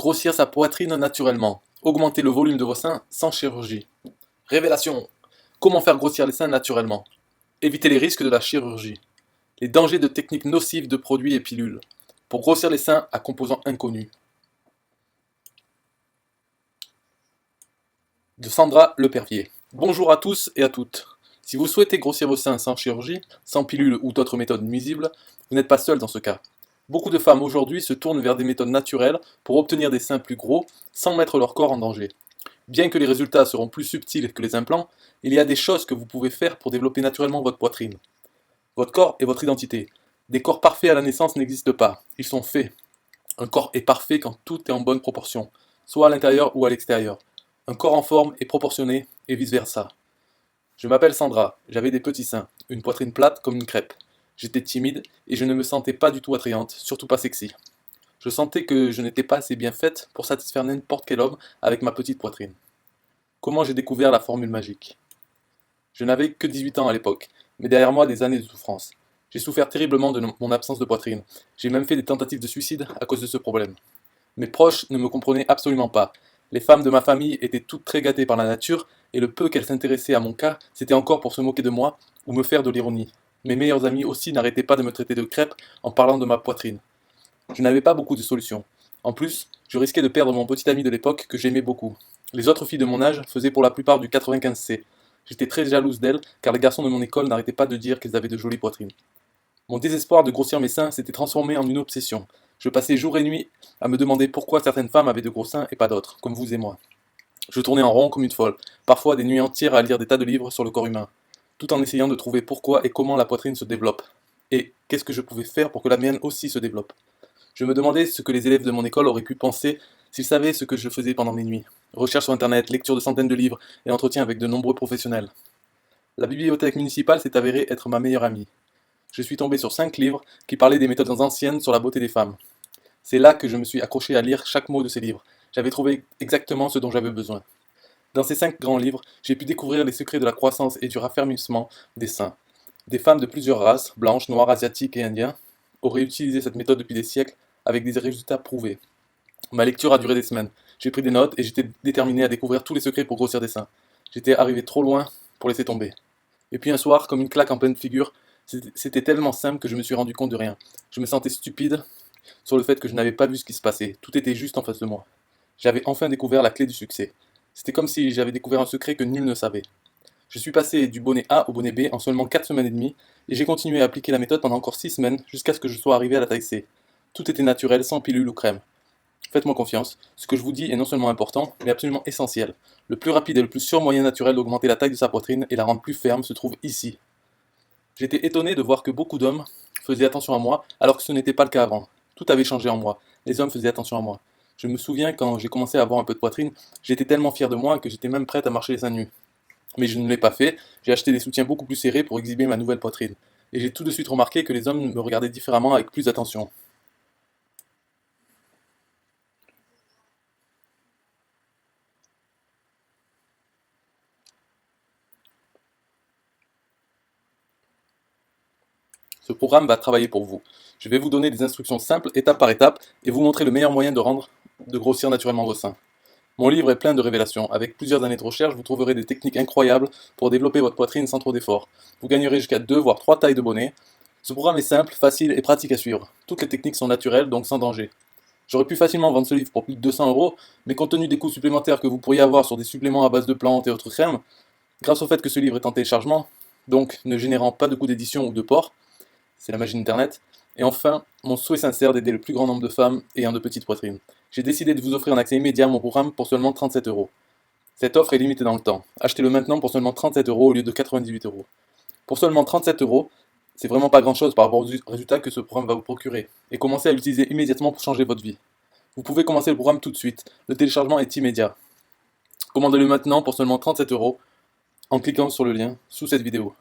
Grossir sa poitrine naturellement. Augmenter le volume de vos seins sans chirurgie. Révélation. Comment faire grossir les seins naturellement. Éviter les risques de la chirurgie. Les dangers de techniques nocives de produits et pilules. Pour grossir les seins à composants inconnus. De Sandra Lepervier. Bonjour à tous et à toutes. Si vous souhaitez grossir vos seins sans chirurgie, sans pilule ou d'autres méthodes nuisibles, vous n'êtes pas seul dans ce cas. Beaucoup de femmes aujourd'hui se tournent vers des méthodes naturelles pour obtenir des seins plus gros sans mettre leur corps en danger. Bien que les résultats seront plus subtils que les implants, il y a des choses que vous pouvez faire pour développer naturellement votre poitrine. Votre corps est votre identité. Des corps parfaits à la naissance n'existent pas, ils sont faits. Un corps est parfait quand tout est en bonne proportion, soit à l'intérieur ou à l'extérieur. Un corps en forme est proportionné et vice-versa. Je m'appelle Sandra, j'avais des petits seins, une poitrine plate comme une crêpe. J'étais timide et je ne me sentais pas du tout attrayante, surtout pas sexy. Je sentais que je n'étais pas assez bien faite pour satisfaire n'importe quel homme avec ma petite poitrine. Comment j'ai découvert la formule magique? Je n'avais que 18 ans à l'époque, mais derrière moi des années de souffrance. J'ai souffert terriblement de mon absence de poitrine. J'ai même fait des tentatives de suicide à cause de ce problème. Mes proches ne me comprenaient absolument pas. Les femmes de ma famille étaient toutes très gâtées par la nature, et le peu qu'elles s'intéressaient à mon cas, c'était encore pour se moquer de moi ou me faire de l'ironie. Mes meilleurs amis aussi n'arrêtaient pas de me traiter de crêpe en parlant de ma poitrine. Je n'avais pas beaucoup de solutions. En plus, je risquais de perdre mon petit ami de l'époque que j'aimais beaucoup. Les autres filles de mon âge faisaient pour la plupart du 95C. J'étais très jalouse d'elles, car les garçons de mon école n'arrêtaient pas de dire qu'elles avaient de jolies poitrines. Mon désespoir de grossir mes seins s'était transformé en une obsession. Je passais jour et nuit à me demander pourquoi certaines femmes avaient de gros seins et pas d'autres, comme vous et moi. Je tournais en rond comme une folle, parfois des nuits entières à lire des tas de livres sur le corps humain, tout en essayant de trouver pourquoi et comment la poitrine se développe. Et qu'est-ce que je pouvais faire pour que la mienne aussi se développe? Je me demandais ce que les élèves de mon école auraient pu penser s'ils savaient ce que je faisais pendant mes nuits. Recherche sur internet, lecture de centaines de livres et entretien avec de nombreux professionnels. La bibliothèque municipale s'est avérée être ma meilleure amie. Je suis tombé sur 5 livres qui parlaient des méthodes anciennes sur la beauté des femmes. C'est là que je me suis accroché à lire chaque mot de ces livres. J'avais trouvé exactement ce dont j'avais besoin. Dans ces 5 grands livres, j'ai pu découvrir les secrets de la croissance et du raffermissement des seins. Des femmes de plusieurs races, blanches, noires, asiatiques et indiens, auraient utilisé cette méthode depuis des siècles avec des résultats prouvés. Ma lecture a duré des semaines. J'ai pris des notes et j'étais déterminé à découvrir tous les secrets pour grossir des seins. J'étais arrivé trop loin pour laisser tomber. Et puis un soir, comme une claque en pleine figure, c'était tellement simple que je me suis rendu compte de rien. Je me sentais stupide sur le fait que je n'avais pas vu ce qui se passait. Tout était juste en face de moi. J'avais enfin découvert la clé du succès. C'était comme si j'avais découvert un secret que nul ne savait. Je suis passé du bonnet A au bonnet B en seulement 4 semaines et demie, et j'ai continué à appliquer la méthode pendant encore 6 semaines, jusqu'à ce que je sois arrivé à la taille C. Tout était naturel, sans pilule ou crème. Faites-moi confiance, ce que je vous dis est non seulement important, mais absolument essentiel. Le plus rapide et le plus sûr moyen naturel d'augmenter la taille de sa poitrine et la rendre plus ferme se trouve ici. J'étais étonné de voir que beaucoup d'hommes faisaient attention à moi, alors que ce n'était pas le cas avant. Tout avait changé en moi. Les hommes faisaient attention à moi. Je me souviens quand j'ai commencé à avoir un peu de poitrine, j'étais tellement fier de moi que j'étais même prête à marcher les seins nus. Mais je ne l'ai pas fait, j'ai acheté des soutiens beaucoup plus serrés pour exhiber ma nouvelle poitrine. Et j'ai tout de suite remarqué que les hommes me regardaient différemment avec plus d'attention. Ce programme va travailler pour vous. Je vais vous donner des instructions simples, étape par étape, et vous montrer le meilleur moyen de grossir naturellement vos seins. Mon livre est plein de révélations. Avec plusieurs années de recherche, vous trouverez des techniques incroyables pour développer votre poitrine sans trop d'efforts. Vous gagnerez jusqu'à 2 voire 3 tailles de bonnet. Ce programme est simple, facile et pratique à suivre. Toutes les techniques sont naturelles, donc sans danger. J'aurais pu facilement vendre ce livre pour plus de 200 €, mais compte tenu des coûts supplémentaires que vous pourriez avoir sur des suppléments à base de plantes et autres crèmes, grâce au fait que ce livre est en téléchargement, donc ne générant pas de coûts d'édition ou de port, c'est la magie d'internet, et enfin, mon souhait sincère d'aider le plus grand nombre de femmes ayant de petites poitrines. J'ai décidé de vous offrir un accès immédiat à mon programme pour seulement 37 €. Cette offre est limitée dans le temps. Achetez-le maintenant pour seulement 37 € au lieu de 98 €. Pour seulement 37 €, c'est vraiment pas grand chose par rapport aux résultats que ce programme va vous procurer, et commencez à l'utiliser immédiatement pour changer votre vie. Vous pouvez commencer le programme tout de suite, le téléchargement est immédiat. Commandez-le maintenant pour seulement 37 € en cliquant sur le lien sous cette vidéo.